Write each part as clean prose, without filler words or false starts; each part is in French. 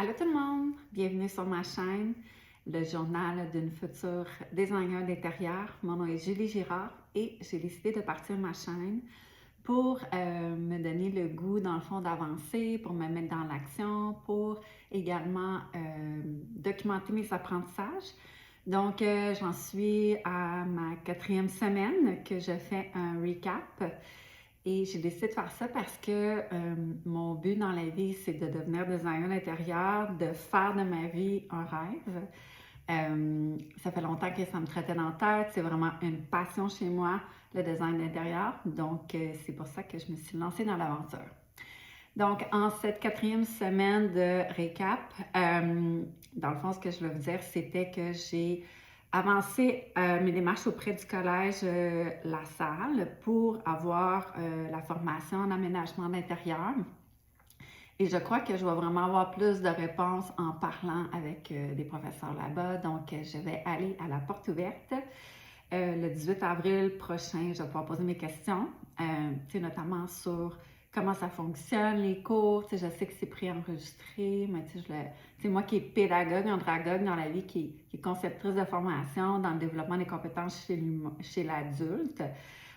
Allô tout le monde, bienvenue sur ma chaîne, le journal d'une future designer d'intérieur. Mon nom est Julie Girard et j'ai décidé de partir ma chaîne pour me donner le goût, dans le fond, d'avancer, pour me mettre dans l'action, pour également documenter mes apprentissages. Donc, j'en suis à ma 4e semaine que je fais un recap. Et j'ai décidé de faire ça parce que mon but dans la vie, c'est de devenir designer d'intérieur, de faire de ma vie un rêve. Ça fait longtemps que ça me traitait dans la tête. C'est vraiment une passion chez moi, le design d'intérieur. Donc, c'est pour ça que je me suis lancée dans l'aventure. Donc, en cette 4e semaine de récap, dans le fond, ce que je veux vous dire, c'était que j'ai avancé mes démarches auprès du collège La Salle pour avoir la formation en aménagement d'intérieur. Et je crois que je vais vraiment avoir plus de réponses en parlant avec des professeurs là-bas. Donc, je vais aller à la porte ouverte. Le 18 avril prochain, je vais pouvoir poser mes questions, notamment sur comment ça fonctionne, les cours. Je sais que c'est préenregistré, mais moi qui est pédagogue, andragogue dans la vie, qui est conceptrice de formation dans le développement des compétences chez l'adulte,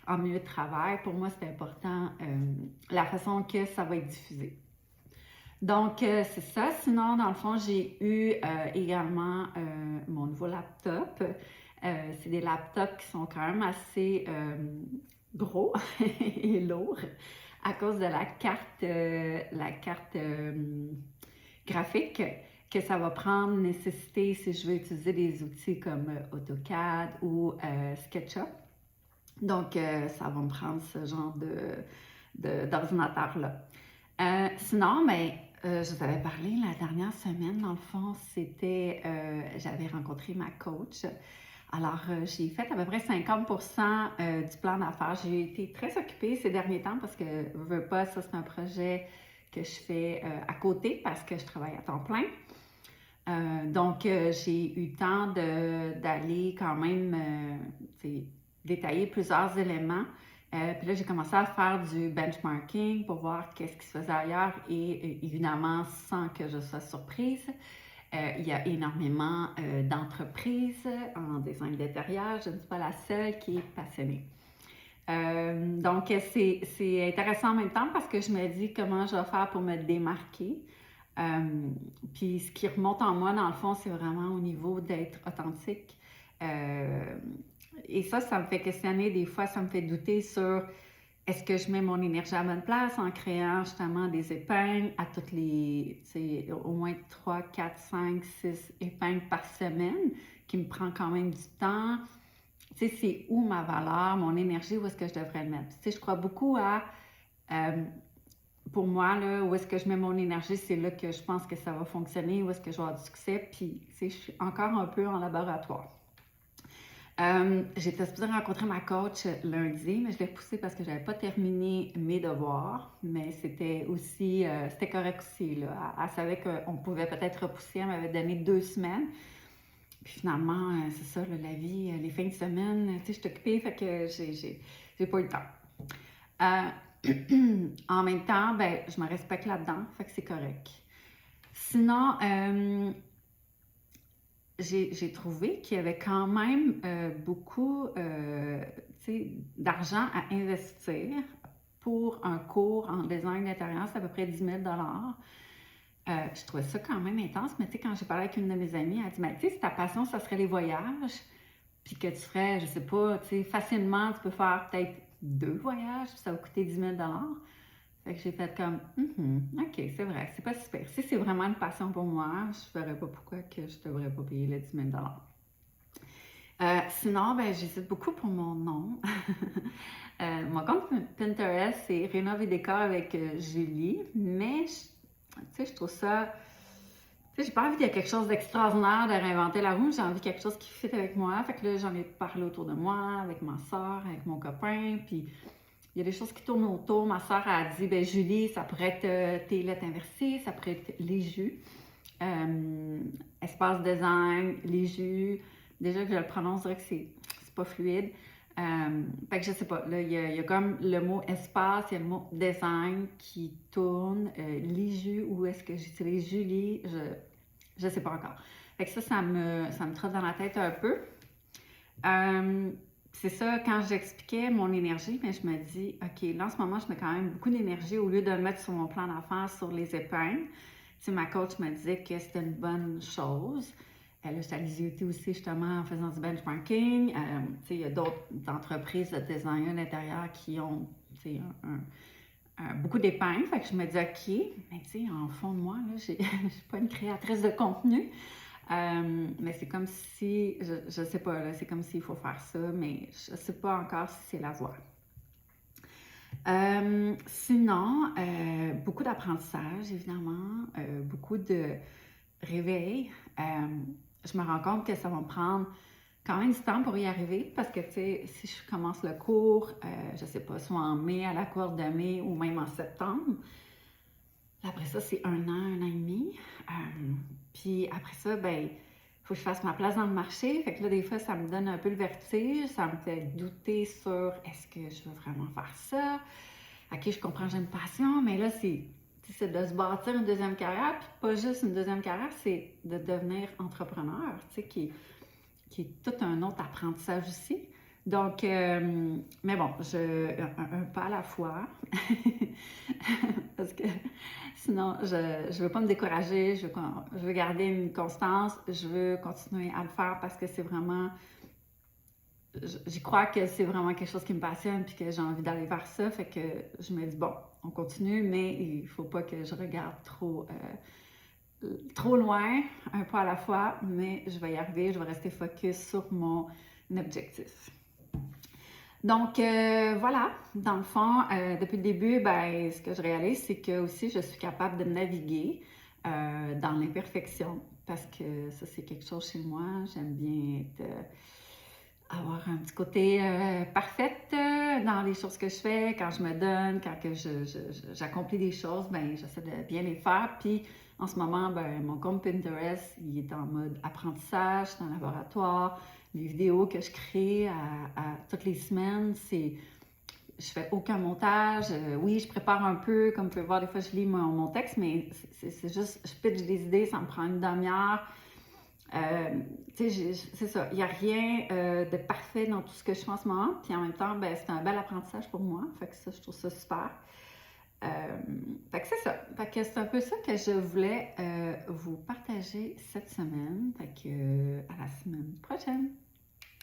en milieu de travail, pour moi, c'est important la façon que ça va être diffusé. Donc, c'est ça. Sinon, dans le fond, j'ai eu également mon nouveau laptop. C'est des laptops qui sont quand même assez gros et lourds à cause de la carte graphique que ça va prendre nécessité si je veux utiliser des outils comme AutoCAD ou SketchUp. Donc, ça va me prendre ce genre d'ordinateur-là. Sinon, je vous avais parlé la dernière semaine, dans le fond, j'avais rencontré ma coach. Alors, j'ai fait à peu près 50% du plan d'affaires. J'ai été très occupée ces derniers temps parce que, veux pas, ça c'est un projet que je fais à côté parce que je travaille à temps plein. Donc, j'ai eu le temps d'aller quand même détailler plusieurs éléments. Puis là, j'ai commencé à faire du benchmarking pour voir qu'est-ce qui se faisait ailleurs et évidemment, sans que je sois surprise, il y a énormément d'entreprises en design d'intérieur. Je ne suis pas la seule qui est passionnée. Donc, c'est intéressant en même temps parce que je me dis comment je vais faire pour me démarquer. Puis ce qui remonte en moi, dans le fond, c'est vraiment au niveau d'être authentique. Et ça me fait questionner, des fois, ça me fait douter sur est-ce que je mets mon énergie à la bonne place en créant justement des épingles à toutes au moins 3, 4, 5, 6 épingles par semaine, qui me prend quand même du temps. C'est où ma valeur, mon énergie, où est-ce que je devrais le mettre? Je crois beaucoup à, pour moi, là, où est-ce que je mets mon énergie, c'est là que je pense que ça va fonctionner, où est-ce que je vais avoir du succès, puis je suis encore un peu en laboratoire. J'étais supposée rencontrer ma coach lundi, mais je l'ai repoussée parce que je n'avais pas terminé mes devoirs. Mais c'était correct aussi. Là. Elle savait qu'on pouvait peut-être repousser. Elle m'avait donné 2 semaines. Puis finalement, c'est ça, là, la vie, les fins de semaine, je suis occupée, fait que j'ai pas eu le temps. En même temps, je me respecte là-dedans, fait que c'est correct. Sinon, j'ai trouvé qu'il y avait quand même beaucoup d'argent à investir pour un cours en design d'intérieur, c'est à peu près 10 000 je trouvais ça quand même intense, mais quand j'ai parlé avec une de mes amies, elle a dit, si ta passion, ça serait les voyages, puis que tu ferais, je sais pas, facilement, tu peux faire peut-être 2 voyages, puis ça va coûter 10 000 Fait que j'ai fait comme, ok, c'est vrai, c'est pas super. Si c'est vraiment une passion pour moi, je ne verrais pas pourquoi que je devrais pas payer les 10 000 sinon, j'hésite beaucoup pour mon nom. Mon compte Pinterest, c'est Rénov et Décor avec Julie, mais je trouve ça... j'ai pas envie qu'il y ait quelque chose d'extraordinaire de réinventer la roue, j'ai envie de quelque chose qui fit avec moi. Fait que là, j'en ai parlé autour de moi, avec ma soeur, avec mon copain, puis il y a des choses qui tournent autour. Ma soeur a dit, Julie, ça pourrait être tes lettres inversées, ça pourrait être les jus. Espace design, les jus. Déjà que je le prononce, je dirais que c'est pas fluide. Fait que je sais pas, là, il y a comme le mot espace, il y a le mot design qui tourne. Liju, ou est-ce que j'utilise Julie? Je sais pas encore. Fait que ça me trotte dans la tête un peu. C'est ça, quand j'expliquais mon énergie, mais je me dis, OK, là en ce moment, je mets quand même beaucoup d'énergie au lieu de le mettre sur mon plan d'affaires sur les épingles. Tu sais, ma coach me disait que c'était une bonne chose. Là, je suis allée visiter aussi justement en faisant du benchmarking. Tu sais, il y a d'autres entreprises de design d'intérieur qui ont, tu sais, beaucoup d'épingles. Fait que je me dis, OK, mais tu sais, en fond de moi, là, je suis pas une créatrice de contenu. Mais c'est comme si, je sais pas, là, c'est comme s'il faut faire ça, mais je sais pas encore si c'est la voie. Sinon, beaucoup d'apprentissage, évidemment, beaucoup de réveil. Je me rends compte que ça va me prendre quand même du temps pour y arriver parce que, tu sais, si je commence le cours, je sais pas, soit en mai, à la cour de mai ou même en septembre, après ça, c'est 1 an et demi. Puis après ça, ben, il faut que je fasse ma place dans le marché. Fait que là, des fois, ça me donne un peu le vertige. Ça me fait douter sur est-ce que je veux vraiment faire ça? OK, je comprends, j'ai une passion, mais là, c'est de se bâtir une deuxième carrière. Puis pas juste une deuxième carrière, c'est de devenir entrepreneur, tu sais, qui est tout un autre apprentissage aussi. Donc, mais bon, un pas à la fois, parce que sinon, je ne veux pas me décourager, je veux garder une constance, je veux continuer à le faire parce que c'est vraiment, j'y crois que c'est vraiment quelque chose qui me passionne puis que j'ai envie d'aller vers ça, fait que je me dis, bon, on continue, mais il ne faut pas que je regarde trop loin, un pas à la fois, mais je vais y arriver, je vais rester focus sur mon objectif. Donc, voilà, dans le fond, depuis le début, ben, ce que je réalise, c'est que aussi je suis capable de naviguer dans l'imperfection, parce que ça, c'est quelque chose chez moi. J'aime bien avoir un petit côté parfaite dans les choses que je fais, quand je me donne, quand que j'accomplis des choses, ben, j'essaie de bien les faire. Puis, en ce moment, ben, mon compte Pinterest, il est en mode apprentissage, c'est un laboratoire. Les vidéos que je crée toutes les semaines, je fais aucun montage. Oui, je prépare un peu, comme vous pouvez voir, des fois je lis mon texte, mais c'est juste, je pitch des idées, ça me prend une demi-heure. Tu sais, c'est ça, il n'y a rien de parfait dans tout ce que je fais en ce moment. Puis en même temps, ben, c'est un bel apprentissage pour moi. Fait que ça, je trouve ça super. Fait que c'est ça. Fait que c'est un peu ça que je voulais vous partager cette semaine. Fait que à la semaine prochaine.